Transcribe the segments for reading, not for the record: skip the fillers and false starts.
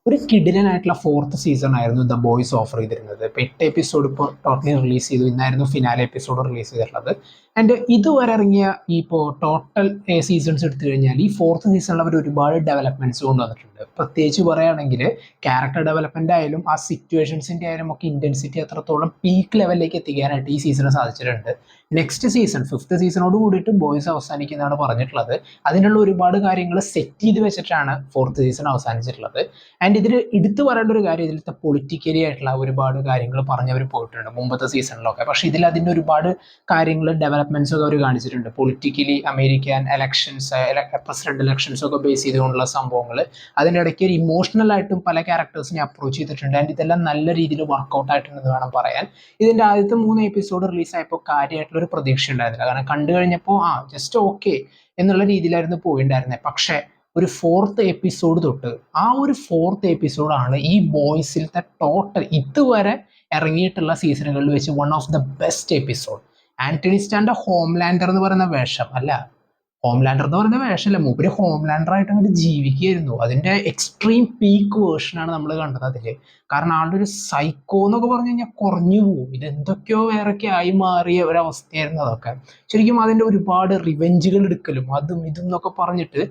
ഒരു കിടിലനായിട്ടുള്ള fourth season ആയിരുന്നു the boys offer ചെയ്തിരുന്നത്. ഇപ്പൊ 8 എപ്പിസോഡ് ഇപ്പോൾ ടോട്ടലി റിലീസ് ചെയ്തു. ഇന്നായിരുന്നു ഫിനാലെ എപ്പിസോഡ് റിലീസ് ചെയ്തിട്ടുള്ളത്. ആൻഡ് ഇതുവരെ ഇറങ്ങിയ ഈ ഇപ്പോൾ ടോട്ടൽ സീസൺസ് എടുത്തു കഴിഞ്ഞാൽ ഈ ഫോർത്ത് സീസണിൽ അവർ ഒരുപാട് ഡെവലപ്മെന്റ്സ് കൊണ്ടുവന്നിട്ടുണ്ട്. പ്രത്യേകിച്ച് പറയുകയാണെങ്കിൽ ക്യാരക്ടർ ഡെവലപ്മെന്റ് ആയാലും ആ സിറ്റുവേഷൻസിന്റെ ആയാലും ഒക്കെ ഇന്റൻസിറ്റി അത്രത്തോളം പീക്ക് ലെവലിലേക്ക് എത്തിക്കാനായിട്ട് ഈ സീസണ് സാധിച്ചിട്ടുണ്ട്. നെക്സ്റ്റ് സീസൺ ഫിഫ്ത്ത് സീസണോട് കൂടിയിട്ട് ബോയ്സ് അവസാനിക്കുന്നതാണ് പറഞ്ഞിട്ടുള്ളത്. അതിനുള്ള ഒരുപാട് കാര്യങ്ങൾ സെറ്റ് ചെയ്ത് വെച്ചിട്ടാണ് ഫോർത്ത് സീസൺ അവസാനിച്ചിട്ടുള്ളത്. ആൻഡ് ഇതിൽ എടുത്തു പറയേണ്ട ഒരു കാര്യം, ഇതിലത്തെ പൊളിറ്റിക്കലി ആയിട്ടുള്ള ഒരുപാട് കാര്യങ്ങൾ പറഞ്ഞവർ പോയിട്ടുണ്ട് മുമ്പത്തെ സീസണിലൊക്കെ. പക്ഷെ ഇതിൽ അതിൻ്റെ ഒരുപാട് കാര്യങ്ങൾ ഡെവലപ്മെന്റ്സ് ഒക്കെ അവർ കാണിച്ചിട്ടുണ്ട്. Politically American elections, president elections ഒക്കെ ബേസ് ചെയ്തുകൊണ്ടുള്ള സംഭവങ്ങൾ, അതിൻ്റെ ഇടയ്ക്ക് ഒരു ഇമോഷണൽ ആയിട്ടും പല ക്യാരക്ടേഴ്സിനെ അപ്രോച്ച് ചെയ്തിട്ടുണ്ട്. ആൻഡ് ഇതെല്ലാം നല്ല രീതിയിൽ വർക്കൗട്ട് ആയിട്ടുണ്ടെന്ന് വേണം പറയാൻ. ഇതിൻ്റെ ആദ്യത്തെ 3 എപ്പിസോഡ് റിലീസായപ്പോൾ കാര്യമായിട്ടുള്ള ഒരു പ്രതീക്ഷ ഉണ്ടായിരുന്നില്ല. കാരണം കണ്ടു കഴിഞ്ഞപ്പോൾ ജസ്റ്റ് ഓക്കെ എന്നുള്ള രീതിയിലായിരുന്നു പോയിണ്ടായിരുന്നത്. പക്ഷേ ഒരു ഫോർത്ത് എപ്പിസോഡ് തൊട്ട് ആ ഒരു ഫോർത്ത് എപ്പിസോഡാണ് ഈ ബോയ്സിലത്തെ ടോട്ടൽ ഇതുവരെ ഇറങ്ങിയിട്ടുള്ള സീസണുകളിൽ വെച്ച് one of the best episode. Antony സ്റ്റാന്റെ ഹോംലാൻഡർ എന്ന് പറയുന്ന വേഷം അല്ല, ഹോംലാൻഡർ എന്ന് പറയുന്ന വേഷമല്ല, മൂപ്പര് ഹോംലാൻഡർ ആയിട്ട് അങ്ങോട്ട് ജീവിക്കുകയായിരുന്നു. അതിന്റെ എക്സ്ട്രീം പീക്ക് വേർഷനാണ് നമ്മൾ കണ്ടത് അതില്. കാരണം ആളുടെ ഒരു സൈക്കോ എന്നൊക്കെ പറഞ്ഞു കഴിഞ്ഞാൽ കുറഞ്ഞു പോകും. ഇതെന്തൊക്കെയോ വേറൊക്കെ ആയി മാറിയ ഒരവസ്ഥയായിരുന്നു അതൊക്കെ. ശരിക്കും അതിന്റെ ഒരുപാട് റിവെഞ്ചുകൾ എടുക്കലും അതും ഇതും എന്നൊക്കെ പറഞ്ഞിട്ട്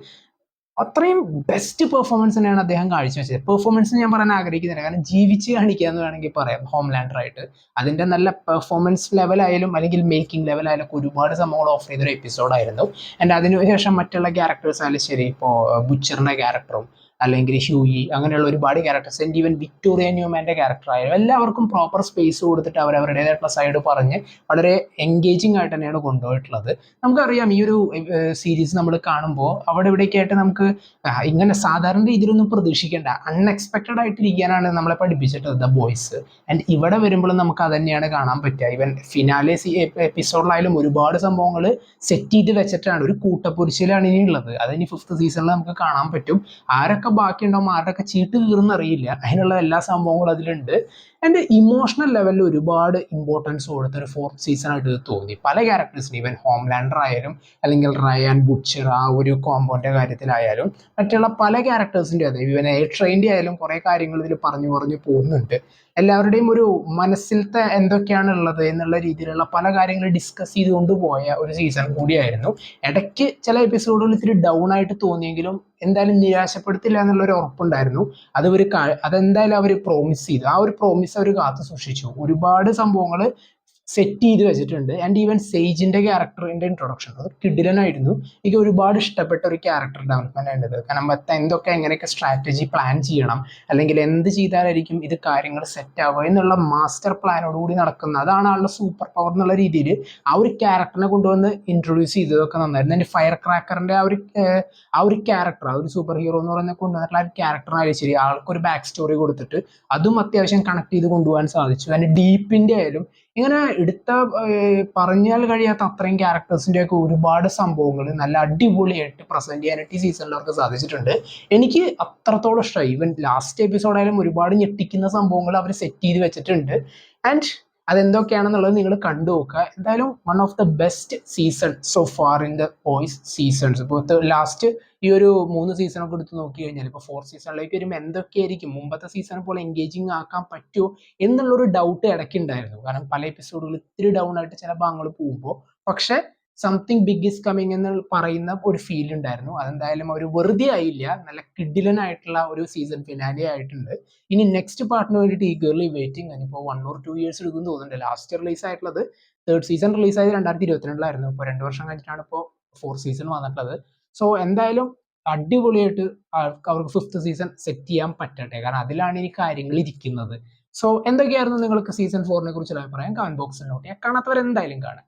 അത്രയും ബെസ്റ്റ് പെർഫോമൻസ് തന്നെയാണ് അദ്ദേഹം കാഴ്ചവെച്ചത്. പെർഫോമൻസ് ഞാൻ പറയാൻ ആഗ്രഹിക്കുന്നില്ല, കാരണം ജീവിച്ച് കാണിക്കുക എന്ന് വേണമെങ്കിൽ പറയാം ഹോംലാൻഡർ ആയിട്ട്. അതിന്റെ നല്ല പെർഫോമൻസ് ലെവലായാലും അല്ലെങ്കിൽ മേക്കിംഗ് ലെവലായാലും ഒരുപാട് സംഭവങ്ങൾ ഓഫർ ചെയ്തൊരു എപ്പിസോഡായിരുന്നു. ആൻഡ് അതിനുശേഷം മറ്റുള്ള ക്യാരക്ടേഴ്സ് ആയാലും ശരി, ഇപ്പോൾ ബുച്ചറിന്റെ ക്യാരക്ടറും അല്ലെങ്കിൽ ഹ്യൂയി, അങ്ങനെയുള്ള ഒരുപാട് ക്യാരക്ടേഴ്സ്, ആൻഡ് ഈവൻ വിക്ടോറിയ ന്യൂമാന്റെ ക്യാരക്ടർ ആയാലും എല്ലാവർക്കും പ്രോപ്പർ സ്പേസ് കൊടുത്തിട്ട് അവരവരുടേതായിട്ടുള്ള സൈഡ് പറഞ്ഞ് വളരെ എൻഗേജിങ് ആയിട്ട് തന്നെയാണ് കൊണ്ടുപോയിട്ടുള്ളത്. നമുക്കറിയാം ഈ ഒരു സീരീസ് നമ്മൾ കാണുമ്പോൾ അവിടെ ഇവിടെയൊക്കെ ആയിട്ട് നമുക്ക് ഇങ്ങനെ സാധാരണ രീതിയിലൊന്നും പ്രതീക്ഷിക്കേണ്ട, അൺഎക്സ്പെക്റ്റഡ് ആയിട്ടിരിക്കാനാണ് നമ്മളെ പഠിപ്പിച്ചിട്ടുള്ളത് ദ ബോയ്സ്. ആൻഡ് ഇവിടെ വരുമ്പോഴും നമുക്ക് അത് തന്നെയാണ് കാണാൻ പറ്റുക. ഈവൻ ഫിനാലെ എപ്പിസോഡിലായാലും ഒരുപാട് സംഭവങ്ങൾ സെറ്റ് ചെയ്ത് വെച്ചിട്ടാണ്, ഒരു കൂട്ടപ്പൊരിച്ചിലാണ് ഇനി ഉള്ളത്. അതിനി ഫിഫ്ത്ത് സീസണിൽ നമുക്ക് കാണാൻ പറ്റും. ആരൊക്കെ ബാക്കിയുണ്ടാവും, ആരുടെയൊക്കെ ചീട്ട് കീറുന്നറിയില്ല, അതിനുള്ള എല്ലാ സംഭവങ്ങളും അതിലുണ്ട്. ആൻഡ് ഇമോഷണൽ ലെവലിൽ ഒരുപാട് ഇമ്പോർട്ടൻസ് കൊടുത്ത ഒരു ഫോർത്ത് സീസൺ ആയിട്ട് ഇത് തോന്നി. പല ക്യാരക്ടേഴ്സിനും, ഈവൻ ഹോംലാൻഡർ ആയാലും അല്ലെങ്കിൽ റയാൻ, ബുച്ചർ, ആ ഒരു കോമ്പോന്റെ കാര്യത്തിലായാലും മറ്റുള്ള പല ക്യാരക്ടേഴ്സിൻ്റെ, അതെ ഈവൻ എ ട്രെയിൻ്റെ ആയാലും കുറേ കാര്യങ്ങൾ ഇതിൽ പറഞ്ഞു പറഞ്ഞു പോകുന്നുണ്ട്. എല്ലാവരുടെയും ഒരു മനസ്സിലത്തെ എന്തൊക്കെയാണ് ഉള്ളത് എന്നുള്ള രീതിയിലുള്ള പല കാര്യങ്ങൾ ഡിസ്കസ് ചെയ്തുകൊണ്ട് പോയ ഒരു സീസൺ കൂടിയായിരുന്നു. ഇടയ്ക്ക് ചില എപ്പിസോഡുകൾ ഇത്തിരി ഡൗൺ ആയിട്ട് തോന്നിയെങ്കിലും എന്തായാലും നിരാശപ്പെടുത്തില്ല എന്നുള്ളൊരു ഉറപ്പുണ്ടായിരുന്നു. അതെന്തായാലും അവർ പ്രോമിസ് ചെയ്തു. ആ ഒരു പ്രോമിസ് അവർ കാത്തു സൂക്ഷിച്ചു. ഒരുപാട് സംഭവങ്ങൾ സെറ്റ് ചെയ്ത് വെച്ചിട്ടുണ്ട്. ആൻഡ് ഈവൻ സേജിന്റെ ക്യാരക്ടറിന്റെ ഇൻട്രൊഡക്ഷൻ അത് കിടിലനായിരുന്നു. എനിക്ക് ഒരുപാട് ഇഷ്ടപ്പെട്ട ഒരു ക്യാരക്ടർ ഡെവലപ്മെന്റ് ആണിത്. കാരണം എന്തൊക്കെ എങ്ങനെയൊക്കെ സ്ട്രാറ്റജി പ്ലാൻ ചെയ്യണം, അല്ലെങ്കിൽ എന്ത് ചെയ്താലായിരിക്കും ഇത് കാര്യങ്ങൾ സെറ്റ് ആവുക എന്നുള്ള മാസ്റ്റർ പ്ലാനോടുകൂടി നടക്കുന്ന, അതാണ് ആളുടെ സൂപ്പർ പവർ എന്നുള്ള രീതിയിൽ ആ ഒരു ക്യാരക്ടറിനെ കൊണ്ടുവന്ന് ഇൻട്രൊഡ്യൂസ് ചെയ്തതൊക്കെ നന്നായിരുന്നു. എൻ്റെ ഫയർ ക്രാക്കറിന്റെ ആ ഒരു ക്യാരക്ടർ, ആ ഒരു സൂപ്പർ ഹീറോ എന്ന് പറയുന്ന കൊണ്ടുവന്നിട്ടുള്ള ആ ഒരു ക്യാരക്ടറിനായാലും ശരി, ആൾക്കൊരു ബാക്ക് സ്റ്റോറി കൊടുത്തിട്ട് അതും അത്യാവശ്യം കണക്ട് ചെയ്ത് കൊണ്ടുപോകാൻ സാധിച്ചു. അതിന്റെ ഡീപ്പിന്റെ ആയാലും ഇങ്ങനെ എടുത്ത പറഞ്ഞാൽ കഴിയാത്ത അത്രയും ക്യാരക്ടേഴ്സിന്റെ ഒക്കെ ഒരുപാട് സംഭവങ്ങൾ നല്ല അടിപൊളിയായിട്ട് പ്രസന്റ് ചെയ്യാനായിട്ട് ഈ സീസണിൽ അവർക്ക് സാധിച്ചിട്ടുണ്ട്. എനിക്ക് അത്രത്തോളം ഇഷ്ടമായി. ഈവൻ ലാസ്റ്റ് എപ്പിസോഡായാലും ഒരുപാട് ഞെട്ടിക്കുന്ന സംഭവങ്ങൾ അവർ സെറ്റ് ചെയ്ത് വെച്ചിട്ടുണ്ട്. ആൻഡ് അതെന്തൊക്കെയാണെന്നുള്ളത് നിങ്ങൾ കണ്ടു നോക്കുക. എന്തായാലും one of the best season so far in the boys seasons. ഇപ്പോൾ ലാസ്റ്റ് ഈ ഒരു 3 സീസണൊക്കെ എടുത്ത് നോക്കി കഴിഞ്ഞാൽ ഇപ്പോൾ ഫോർത്ത് സീസണിലേക്ക് വരുമ്പോൾ എന്തൊക്കെയായിരിക്കും മുമ്പത്തെ സീസണെ പോലെ എൻഗേജിങ് ആക്കാൻ പറ്റുമോ എന്നുള്ളൊരു ഡൗട്ട് ഇടയ്ക്കുണ്ടായിരുന്നു. കാരണം പല എപ്പിസോഡുകൾ ഇത്തിരി ഡൗൺ ആയിട്ട് ചില ഭാഗങ്ങൾ പോകുമ്പോൾ, പക്ഷെ സംതിങ് ബിഗ് ഇസ് കമ്മിങ് എന്ന് പറയുന്ന ഒരു ഫീൽ ഉണ്ടായിരുന്നു. അതെന്തായാലും അവർ വെറുതെ ആയില്ല, നല്ല കിഡിലനായിട്ടുള്ള ഒരു സീസൺ ഫിനാലെ ആയിട്ടുണ്ട്. ഇനി നെക്സ്റ്റ് പാർട്ടിന് വേണ്ടിയിട്ട് ഈഗർലി വെയിറ്റിംഗ്. അതിപ്പോൾ 1 or 2 years എടുക്കും തോന്നുന്നുണ്ട്. ലാസ്റ്റ് റിലീസ് ആയിട്ടുള്ളത് തേർഡ് സീസൺ റിലീസായത് 2022 ഇപ്പോൾ 2 വർഷം കഴിഞ്ഞിട്ടാണ് ഇപ്പോൾ ഫോർത്ത് സീസൺ വന്നിട്ടുള്ളത്. സോ എന്തായാലും അടിപൊളിയായിട്ട് അവർക്ക് ഫിഫ്ത്ത് സീസൺ സെറ്റ് ചെയ്യാൻ പറ്റട്ടെ, കാരണം അതിലാണ് ഈ കാര്യങ്ങൾ ഇരിക്കുന്നത്. സോ എന്തൊക്കെയായിരുന്നു നിങ്ങൾക്ക് സീസൺ 4നെ കുറിച്ചുള്ള അഭിപ്രായം? കമന്റ് ബോക്സിൽ നോട്ട് ചെയ്യാം. കാണാത്തവർ എന്തായാലും കാണാം.